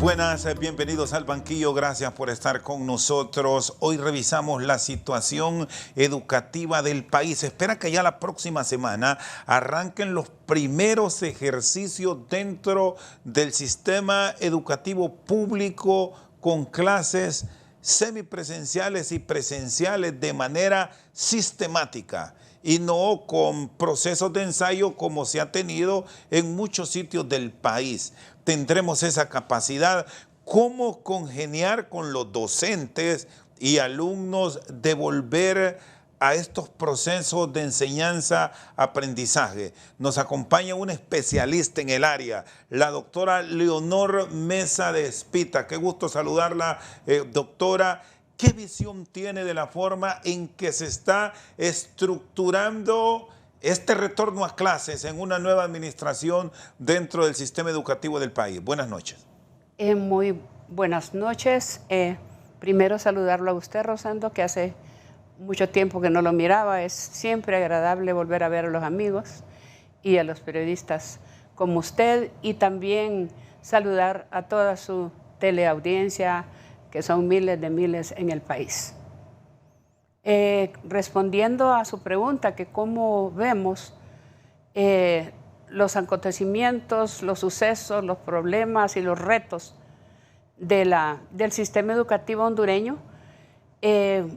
Buenas, bienvenidos al banquillo, gracias por estar con nosotros. Hoy revisamos la situación educativa del país. Se espera que ya la próxima semana arranquen los primeros ejercicios dentro del sistema educativo público con clases semipresenciales y presenciales de manera sistemática y no con procesos de ensayo como se ha tenido en muchos sitios del país. Tendremos esa capacidad, cómo congeniar con los docentes y alumnos de volver a estos procesos de enseñanza-aprendizaje. Nos acompaña un especialista en el área, la doctora Leonor Mesa de Espita. Qué gusto saludarla, doctora. ¿Qué visión tiene de la forma en que se está estructurando este retorno a clases en una nueva administración dentro del sistema educativo del país? Buenas noches. Muy buenas noches. Primero saludarlo a usted, Rosendo, que hace mucho tiempo que no lo miraba. Es siempre agradable volver a ver a los amigos y a los periodistas como usted, y también saludar a toda su teleaudiencia, que son miles de miles en el país. Respondiendo a su pregunta, que cómo vemos los acontecimientos, los sucesos, los problemas y los retos del sistema educativo hondureño,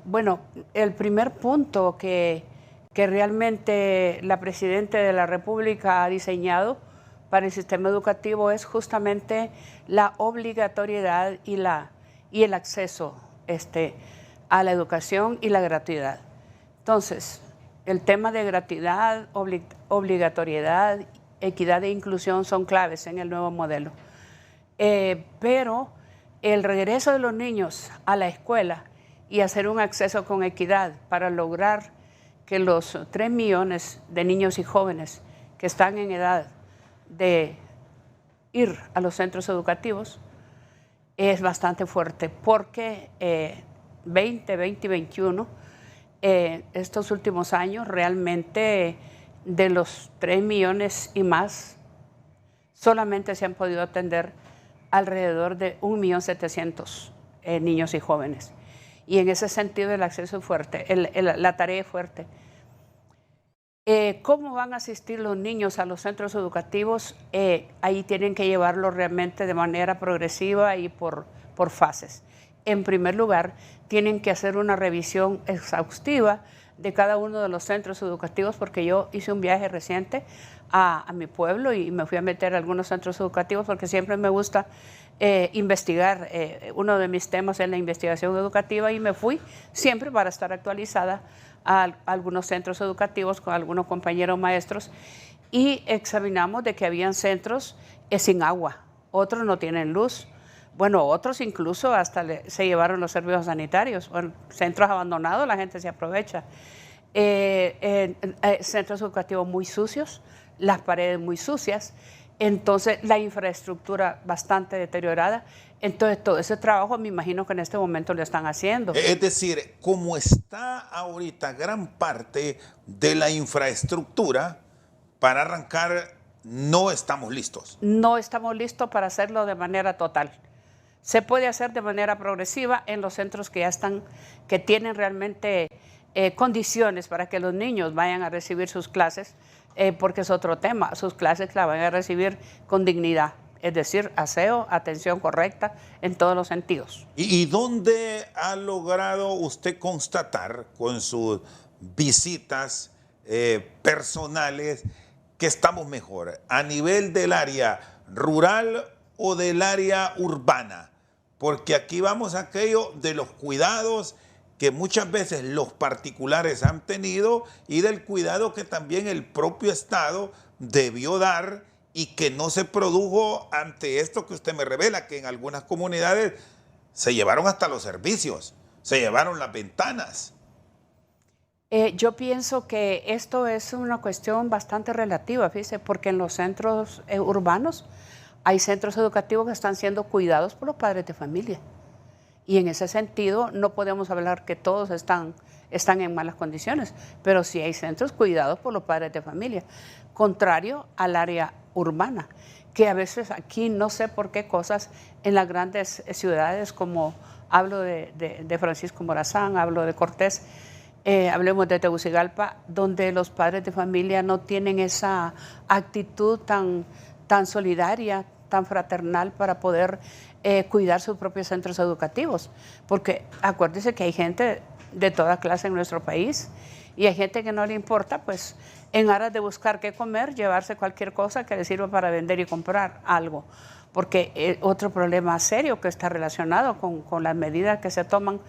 bueno, el primer punto que realmente la Presidenta de la República ha diseñado para el sistema educativo es justamente la obligatoriedad y el acceso a la educación y la gratuidad. Entonces, el tema de gratuidad, obligatoriedad, equidad e inclusión son claves en el nuevo modelo. Pero el regreso de los niños a la escuela y hacer un acceso con equidad para lograr que los 3 millones de niños y jóvenes que están en edad de ir a los centros educativos es bastante fuerte, porque 2020 y 21, estos últimos años, realmente de los 3 millones y más, solamente se han podido atender alrededor de 1.700.000 niños y jóvenes. Y en ese sentido el acceso es fuerte, la tarea es fuerte. ¿Cómo van a asistir los niños a los centros educativos? Ahí tienen que llevarlo realmente de manera progresiva y por fases. En primer lugar, tienen que hacer una revisión exhaustiva de cada uno de los centros educativos, porque yo hice un viaje reciente a mi pueblo y me fui a meter a algunos centros educativos porque siempre me gusta investigar. Uno de mis temas es la investigación educativa, y me fui siempre para estar actualizada a algunos centros educativos con algunos compañeros maestros, y examinamos de que habían centros sin agua, otros no tienen luz. Bueno, otros incluso hasta se llevaron los servicios sanitarios. Bueno, centros abandonados, la gente se aprovecha. Centros educativos muy sucios, las paredes muy sucias, entonces la infraestructura bastante deteriorada. Entonces todo ese trabajo me imagino que en este momento lo están haciendo. Es decir, como está ahorita gran parte de la infraestructura para arrancar, no estamos listos. No estamos listos para hacerlo de manera total. Se puede hacer de manera progresiva en los centros que ya están, que tienen realmente condiciones para que los niños vayan a recibir sus clases, porque es otro tema. Sus clases las van a recibir con dignidad, es decir, aseo, atención correcta en todos los sentidos. ¿Y dónde ha logrado usted constatar con sus visitas personales que estamos mejor? ¿A nivel del área rural o del área urbana? Porque aquí vamos a aquello de los cuidados que muchas veces los particulares han tenido y del cuidado que también el propio Estado debió dar y que no se produjo ante esto que usted me revela, que en algunas comunidades se llevaron hasta los servicios, se llevaron las ventanas. Yo pienso que esto es una cuestión bastante relativa, fíjese, porque en los centros urbanos hay centros educativos que están siendo cuidados por los padres de familia. Y en ese sentido no podemos hablar que todos están en malas condiciones, pero sí hay centros cuidados por los padres de familia, contrario al área urbana, que a veces aquí no sé por qué cosas en las grandes ciudades, como hablo de Francisco Morazán, hablo de Cortés, hablemos de Tegucigalpa, donde los padres de familia no tienen esa actitud tan solidaria, tan fraternal para poder cuidar sus propios centros educativos. Porque acuérdense que hay gente de toda clase en nuestro país y hay gente que no le importa, pues, en aras de buscar qué comer, llevarse cualquier cosa que le sirva para vender y comprar algo. Porque otro problema serio que está relacionado con las medidas que se toman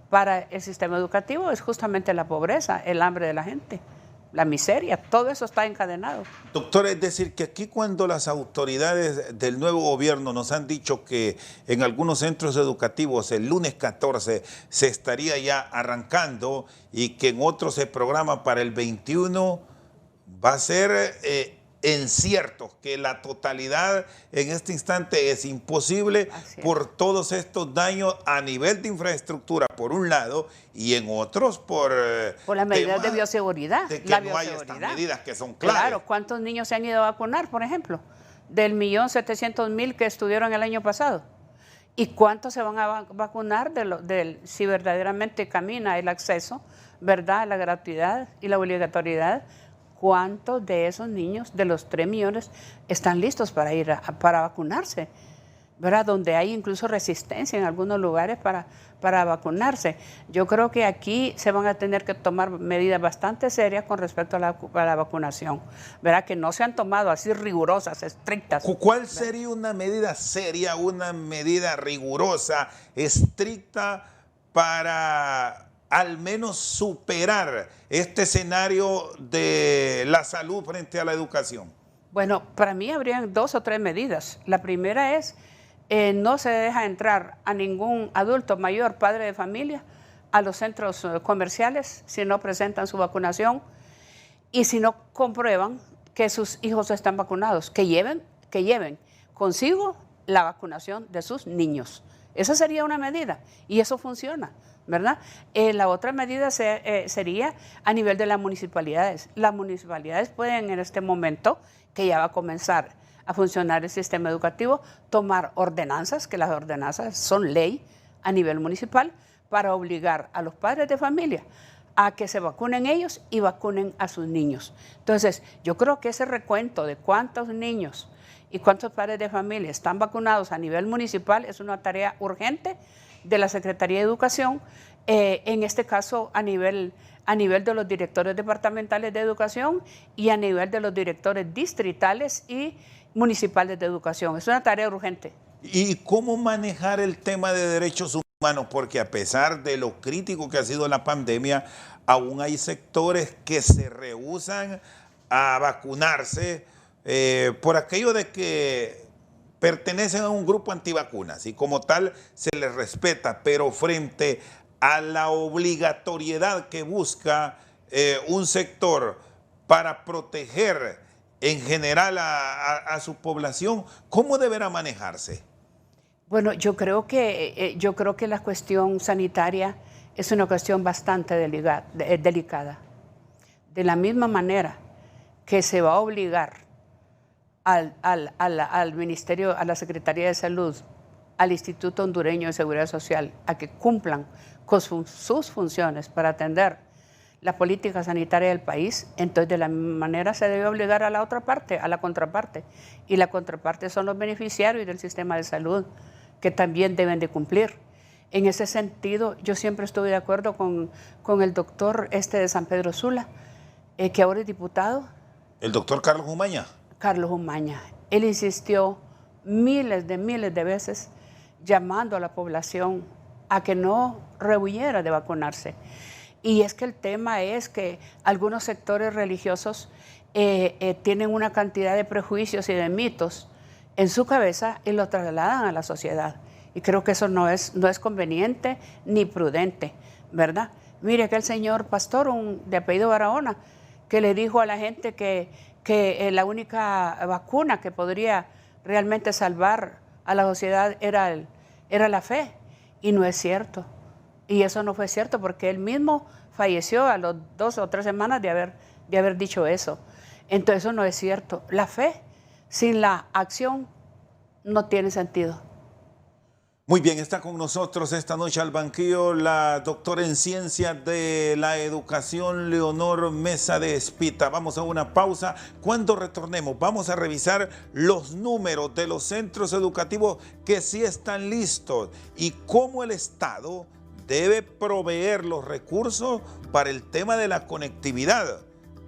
para el sistema educativo es justamente la pobreza, el hambre de la gente, la miseria, todo eso está encadenado. Doctora, es decir, que aquí cuando las autoridades del nuevo gobierno nos han dicho que en algunos centros educativos el lunes 14 se estaría ya arrancando y que en otros se programa para el 21, va a ser incierto, que la totalidad en este instante es imposible por todos estos daños a nivel de infraestructura, por un lado, y en otros por las medidas de bioseguridad. De que no hay estas medidas que son claras. Claro, ¿cuántos niños se han ido a vacunar, por ejemplo? Del 1.700.000 que estuvieron el año pasado. ¿Y cuántos se van a vacunar si verdaderamente camina el acceso, verdad, la gratuidad y la obligatoriedad? ¿Cuántos de esos niños, de los 3 millones, están listos para ir para vacunarse? ¿Verdad? Donde hay incluso resistencia en algunos lugares para vacunarse. Yo creo que aquí se van a tener que tomar medidas bastante serias con respecto a la vacunación. ¿Verdad? Que no se han tomado así rigurosas, estrictas. ¿Cuál sería una medida seria, una medida rigurosa, estricta para al menos superar este escenario de la salud frente a la educación? Bueno, para mí habrían 2 o 3 medidas. La primera es, no se deja entrar a ningún adulto mayor, padre de familia, a los centros comerciales si no presentan su vacunación y si no comprueban que sus hijos están vacunados, que lleven consigo la vacunación de sus niños. Esa sería una medida y eso funciona, ¿verdad? La otra medida sería a nivel de las municipalidades. Las municipalidades pueden en este momento, que ya va a comenzar a funcionar el sistema educativo, tomar ordenanzas, que las ordenanzas son ley a nivel municipal, para obligar a los padres de familia a que se vacunen ellos y vacunen a sus niños. Entonces, yo creo que ese recuento de cuántos niños y cuántos padres de familia están vacunados a nivel municipal es una tarea urgente de la Secretaría de Educación, en este caso a nivel de los directores departamentales de educación y a nivel de los directores distritales y municipales de educación. Es una tarea urgente. ¿Y cómo manejar el tema de derechos humanos? Porque a pesar de lo crítico que ha sido la pandemia, aún hay sectores que se rehúsan a vacunarse por aquello de que pertenecen a un grupo antivacunas y como tal se les respeta, pero frente a la obligatoriedad que busca un sector para proteger en general a su población, ¿cómo deberá manejarse? Bueno, yo creo que la cuestión sanitaria es una cuestión bastante delicada. De la misma manera que se va a obligar al Ministerio, a la Secretaría de Salud, al Instituto Hondureño de Seguridad Social, a que cumplan con sus funciones para atender la política sanitaria del país, entonces de la misma manera se debe obligar a la otra parte, a la contraparte. Y la contraparte son los beneficiarios del sistema de salud, que también deben de cumplir. En ese sentido, yo siempre estuve de acuerdo con el doctor de San Pedro Sula, que ahora es diputado. ¿El doctor Carlos Umaña? Carlos Umaña. Él insistió miles de veces llamando a la población a que no rehuyera de vacunarse. Y es que el tema es que algunos sectores religiosos tienen una cantidad de prejuicios y de mitos en su cabeza y lo trasladan a la sociedad. Y creo que eso no es conveniente ni prudente, ¿verdad? Mire aquel señor pastor, de apellido Barahona, que le dijo a la gente que la única vacuna que podría realmente salvar a la sociedad era la fe. Y no es cierto. Y eso no fue cierto porque él mismo falleció a las 2 o 3 semanas de haber dicho eso. Entonces eso no es cierto. La fe sin la acción no tiene sentido. Muy bien, está con nosotros esta noche al banquillo la doctora en Ciencias de la Educación, Leonor Mesa de Espita. Vamos a una pausa. Cuando retornemos, vamos a revisar los números de los centros educativos que sí están listos y cómo el Estado debe proveer los recursos para el tema de la conectividad.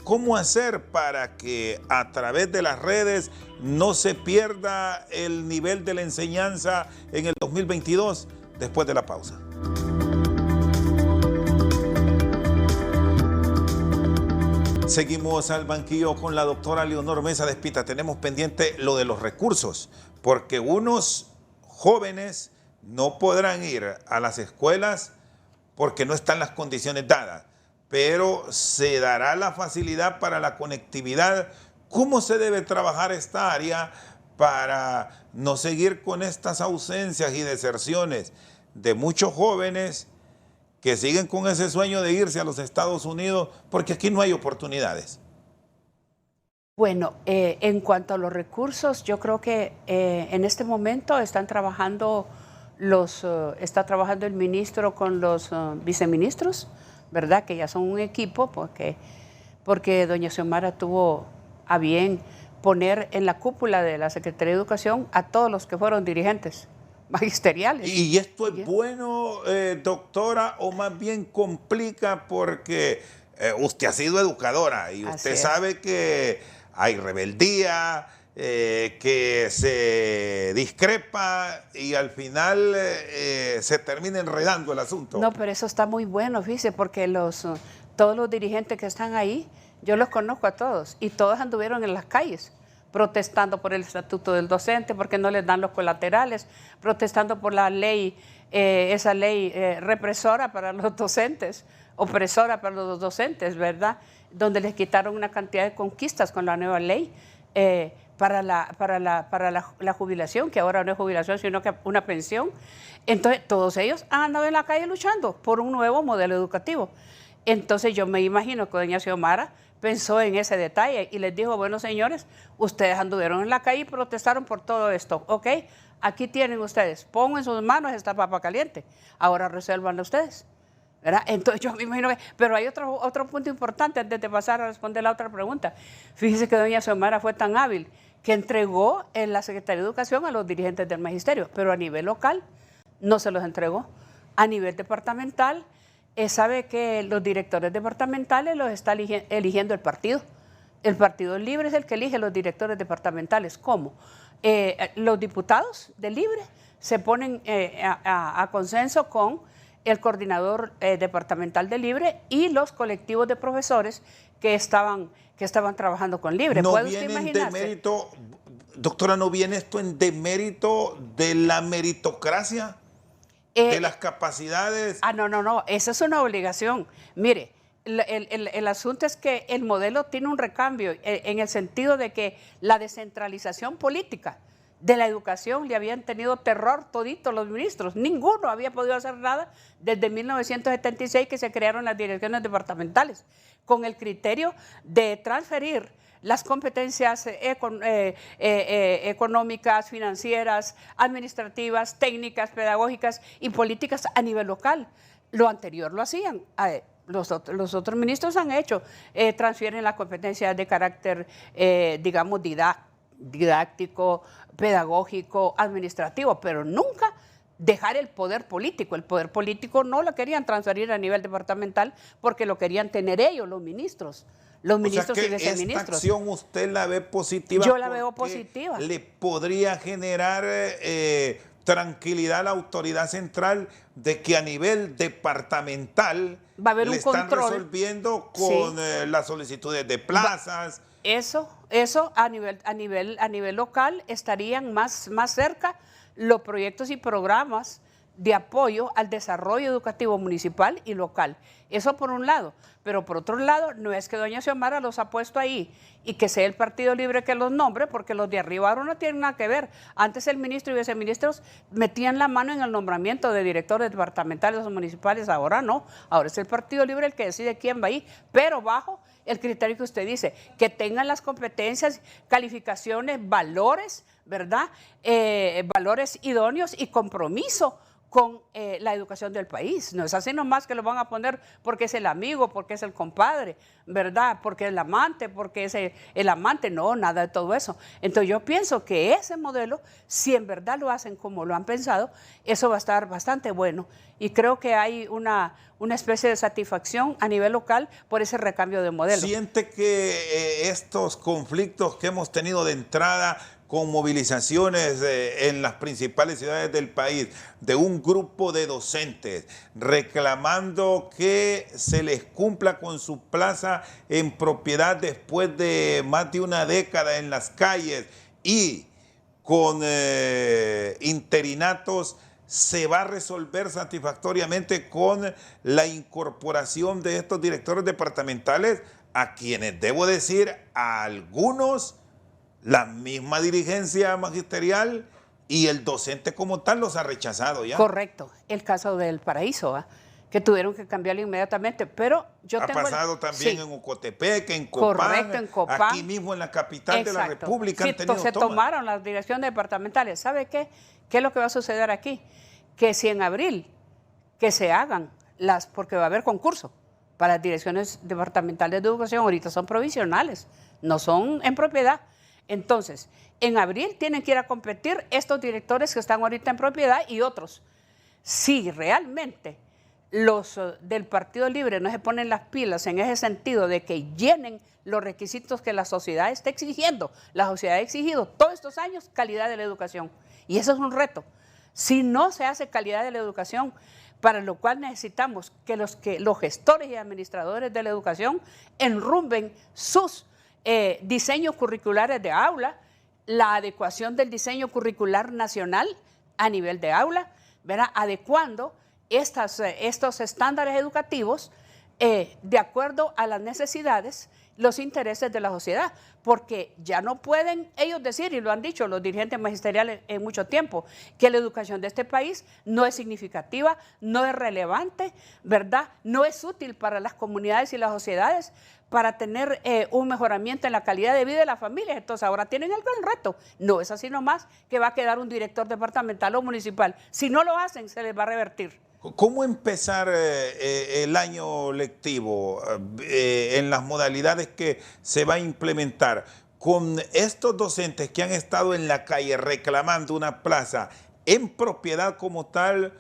¿Cómo hacer para que a través de las redes no se pierda el nivel de la enseñanza en el 2022? Después de la pausa. Seguimos al banquillo con la doctora Leonor Mesa de Espita. Tenemos pendiente lo de los recursos, porque unos jóvenes no podrán ir a las escuelas porque no están las condiciones dadas, pero se dará la facilidad para la conectividad. ¿Cómo se debe trabajar esta área para no seguir con estas ausencias y deserciones de muchos jóvenes que siguen con ese sueño de irse a los Estados Unidos porque aquí no hay oportunidades? Bueno, en cuanto a los recursos, yo creo que en este momento están trabajando está trabajando el ministro con los viceministros, ¿verdad? Que ya son un equipo, porque doña Xiomara tuvo a bien poner en la cúpula de la Secretaría de Educación a todos los que fueron dirigentes magisteriales. ¿Y esto es bueno, doctora, o más bien complica porque usted ha sido educadora y usted sabe que hay rebeldía, que se discrepa y al final se termina enredando el asunto? No, pero eso está muy bueno, fíjese, porque todos los dirigentes que están ahí, yo los conozco a todos y todos anduvieron en las calles protestando por el estatuto del docente, porque no les dan los colaterales, protestando por la ley, esa ley represora para los docentes, opresora para los docentes, ¿verdad? Donde les quitaron una cantidad de conquistas con la nueva ley para la jubilación, que ahora no es jubilación, sino que una pensión. Entonces, todos ellos han andado en la calle luchando por un nuevo modelo educativo. Entonces, yo me imagino que doña Xiomara pensó en ese detalle y les dijo, bueno, señores, ustedes anduvieron en la calle y protestaron por todo esto, ¿ok? Aquí tienen ustedes, pongan en sus manos esta papa caliente, ahora resuélvanlo ustedes, ¿verdad? Entonces yo me imagino que, pero hay otro punto importante antes de pasar a responder la otra pregunta. Fíjese que doña Xiomara fue tan hábil que entregó en la Secretaría de Educación a los dirigentes del magisterio, pero a nivel local no se los entregó. A nivel departamental, sabe que los directores departamentales los está eligiendo el partido. El Partido Libre es el que elige los directores departamentales. ¿Cómo? Los diputados de Libre se ponen a consenso con el coordinador departamental de Libre y los colectivos de profesores que estaban trabajando con Libre. ¿No viene en demérito, doctora, no viene esto en demérito de la meritocracia? ¿De las capacidades? No, esa es una obligación. Mire, el asunto es que el modelo tiene un recambio en el sentido de que la descentralización política de la educación le habían tenido terror toditos los ministros. Ninguno había podido hacer nada desde 1976 que se crearon las direcciones departamentales, con el criterio de transferir las competencias económicas, financieras, administrativas, técnicas, pedagógicas y políticas a nivel local. Lo anterior lo hacían. Los otros ministros han hecho, transfieren las competencias de carácter, digamos, didáctico, pedagógico, administrativo, pero nunca dejar el poder político. El poder político no lo querían transferir a nivel departamental porque lo querían tener ellos, los ministros. Los ministros y viceministros. ¿Esta acción usted la ve positiva? Yo la veo positiva. ¿Le podría generar tranquilidad a la autoridad central de que a nivel departamental va a haber le un control, están resolviendo con las solicitudes de plazas? Eso a nivel local estarían más cerca los proyectos y programas de apoyo al desarrollo educativo municipal y local. Eso por un lado. Pero por otro lado, no es que doña Xiomara los ha puesto ahí y que sea el Partido Libre que los nombre, porque los de arriba ahora no tienen nada que ver. Antes el ministro y viceministros metían la mano en el nombramiento de directores departamentales o municipales, ahora no. Ahora es el Partido Libre el que decide quién va ahí, pero bajo el criterio que usted dice, que tengan las competencias, calificaciones, valores, ¿verdad? Valores idóneos y compromiso con la educación del país. No es así nomás que lo van a poner porque es el amigo, porque es el compadre, ¿verdad? Porque es el amante, porque es el amante. No, nada de todo eso. Entonces yo pienso que ese modelo, si en verdad lo hacen como lo han pensado, eso va a estar bastante bueno. Y creo que hay una especie de satisfacción a nivel local por ese recambio de modelo. ¿Siente que estos conflictos que hemos tenido de entrada con movilizaciones en las principales ciudades del país, de un grupo de docentes reclamando que se les cumpla con su plaza en propiedad después de más de una década en las calles y con interinatos, se va a resolver satisfactoriamente con la incorporación de estos directores departamentales, a quienes debo decir, a algunos la misma dirigencia magisterial y el docente como tal los ha rechazado ya? Correcto, el caso del Paraíso, ¿eh? Que tuvieron que cambiarlo inmediatamente, pero yo tengo... Ha pasado también en Ocotepec, en Copán, correcto, en Copán, aquí mismo en la capital de la República han tenido se tomaron las direcciones departamentales. ¿Sabe qué? ¿Qué es lo que va a suceder aquí? Que si en abril que se hagan porque va a haber concurso para las direcciones departamentales de educación, ahorita son provisionales, no son en propiedad. Entonces, en abril tienen que ir a competir estos directores que están ahorita en propiedad y otros. Si realmente los del Partido Libre no se ponen las pilas en ese sentido de que llenen los requisitos que la sociedad está exigiendo, la sociedad ha exigido todos estos años calidad de la educación. Y eso es un reto. Si no se hace calidad de la educación, para lo cual necesitamos que los gestores y administradores de la educación enrumben sus diseños curriculares de aula, la adecuación del diseño curricular nacional a nivel de aula, ¿verdad? Adecuando estos estándares educativos de acuerdo a las necesidades, los intereses de la sociedad, porque ya no pueden ellos decir, y lo han dicho los dirigentes magisteriales en mucho tiempo, que la educación de este país no es significativa, no es relevante, ¿verdad? No es útil para las comunidades y las sociedades para tener un mejoramiento en la calidad de vida de las familias. Entonces ahora tienen el gran reto. No es así nomás que va a quedar un director departamental o municipal. Si no lo hacen, se les va a revertir. ¿Cómo empezar el año lectivo en las modalidades que se va a implementar? Con estos docentes que han estado en la calle reclamando una plaza en propiedad como tal,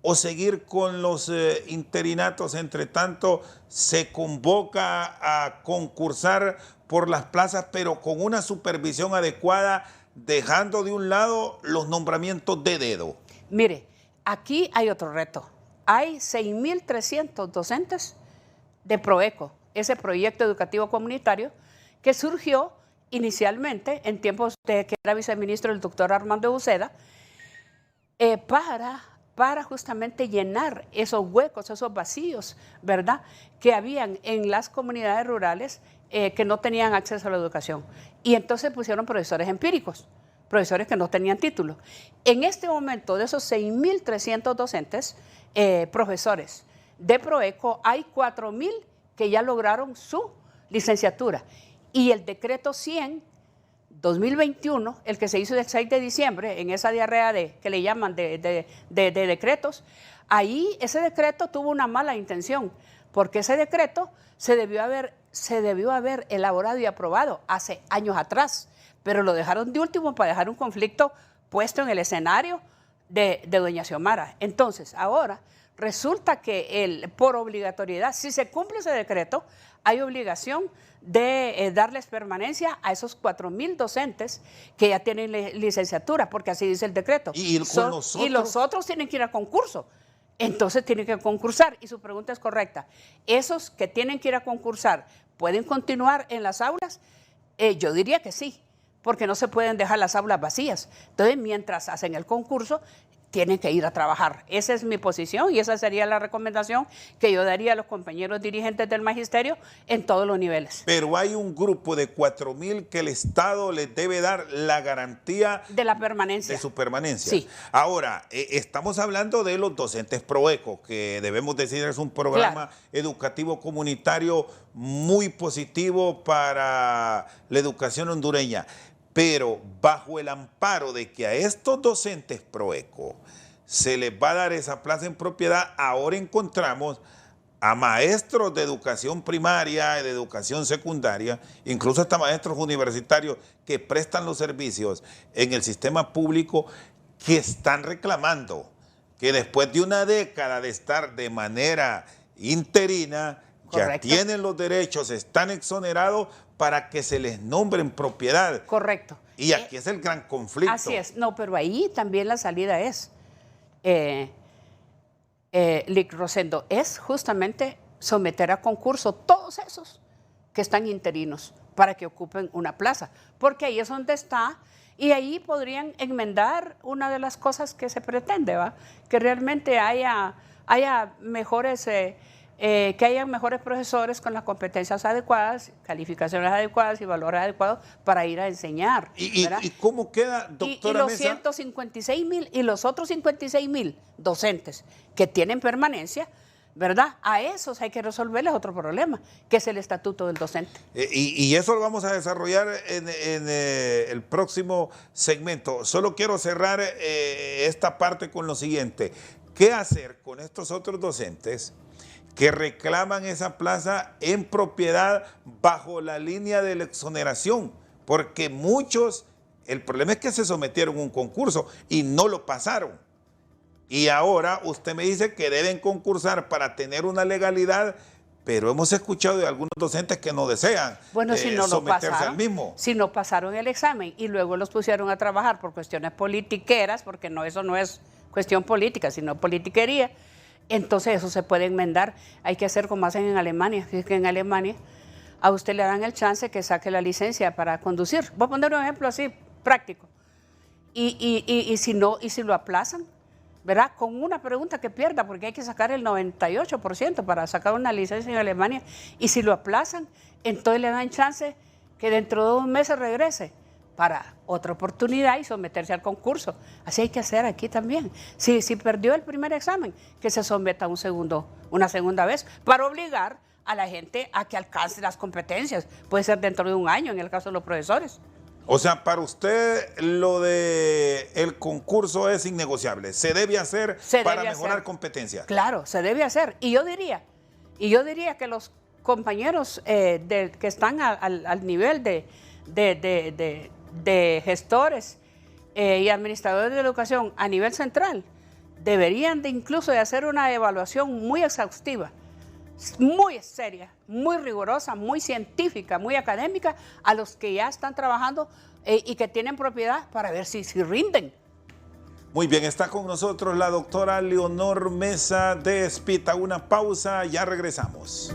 o seguir con los interinatos. Entre tanto, se convoca a concursar por las plazas, pero con una supervisión adecuada, dejando de un lado los nombramientos de dedo. Mire, aquí hay otro reto. Hay 6.300 docentes de PROECO, ese proyecto educativo comunitario que surgió inicialmente en tiempos de que era viceministro el doctor Armando Uceda, para justamente llenar esos huecos, esos vacíos, ¿verdad?, que habían en las comunidades rurales que no tenían acceso a la educación. Y entonces pusieron profesores empíricos, profesores que no tenían título. En este momento, de esos 6.300 docentes, profesores de PROECO, hay 4.000 que ya lograron su licenciatura. Y el decreto 100/2021, el que se hizo el 6 de diciembre, en esa diarrea que le llaman de decretos, ahí ese decreto tuvo una mala intención, porque ese decreto se debió haber elaborado y aprobado hace años atrás, pero lo dejaron de último para dejar un conflicto puesto en el escenario de doña Xiomara. Entonces, ahora resulta que por obligatoriedad, si se cumple ese decreto, hay obligación de darles permanencia a esos 4.000 docentes que ya tienen licenciatura, porque así dice el decreto. Y los otros tienen que ir a concurso. Entonces tienen que concursar. Y su pregunta es correcta. ¿Esos que tienen que ir a concursar pueden continuar en las aulas? Yo diría que sí, porque no se pueden dejar las aulas vacías. Entonces, mientras hacen el concurso, tienen que ir a trabajar. Esa es mi posición y esa sería la recomendación que yo daría a los compañeros dirigentes del magisterio en todos los niveles. Pero hay un grupo de 4,000 que el Estado les debe dar la garantía de la permanencia. De su permanencia. Sí. Ahora, estamos hablando de los docentes PROECO, que debemos decir es un programa educativo comunitario muy positivo para la educación hondureña. Pero bajo el amparo de que a estos docentes PROECO se les va a dar esa plaza en propiedad, ahora encontramos a maestros de educación primaria y de educación secundaria, incluso hasta maestros universitarios que prestan los servicios en el sistema público, que están reclamando que después de una década de estar de manera interina, correcto, ya tienen los derechos, están exonerados para que se les nombre en propiedad. Correcto. Y aquí es el gran conflicto. Así es. No, pero ahí también la salida es, Lic Rosendo, es justamente someter a concurso todos esos que están interinos para que ocupen una plaza, porque ahí es donde está, y ahí podrían enmendar una de las cosas que se pretende, ¿va? Que realmente haya mejores... que hayan mejores profesores con las competencias adecuadas, calificaciones adecuadas y valores adecuados para ir a enseñar. ¿Y cómo queda, doctora y los Mesa? 156,000 y los otros 56,000 docentes que tienen permanencia, ¿verdad? A esos hay que resolverles otro problema, que es el estatuto del docente. Y eso lo vamos a desarrollar en el próximo segmento. Solo quiero cerrar esta parte con lo siguiente. ¿Qué hacer con estos otros docentes que reclaman esa plaza en propiedad bajo la línea de la exoneración? Porque muchos, el problema es que se sometieron a un concurso y no lo pasaron. Y ahora usted me dice que deben concursar para tener una legalidad, pero hemos escuchado de algunos docentes que no desean si no someterse pasaron, al mismo. Si no pasaron el examen y luego los pusieron a trabajar por cuestiones politiqueras, porque eso no es cuestión política, sino politiquería, entonces eso se puede enmendar. Hay que hacer como hacen en Alemania. Fíjate que en Alemania a usted le dan el chance que saque la licencia para conducir. Voy a poner un ejemplo así, práctico. Y si lo aplazan, ¿verdad? Con una pregunta que pierda, porque hay que sacar el 98% para sacar una licencia en Alemania. Y si lo aplazan, entonces le dan chance que dentro de 2 meses regrese para otra oportunidad y someterse al concurso. Así hay que hacer aquí también. Si perdió el primer examen, que se someta a una segunda vez, para obligar a la gente a que alcance las competencias. Puede ser dentro de 1 año, en el caso de los profesores. O sea, para usted lo de el concurso es innegociable. Se debe hacer para mejorar competencias. Claro, se debe hacer. Y yo diría que los compañeros que están al nivel de gestores y administradores de educación a nivel central deberían de incluso de hacer una evaluación muy exhaustiva, muy seria, muy rigurosa, muy científica, muy académica a los que ya están trabajando y que tienen propiedad para ver si rinden. Muy bien, está con nosotros la doctora Leonor Mesa de Espita. Una pausa, ya regresamos.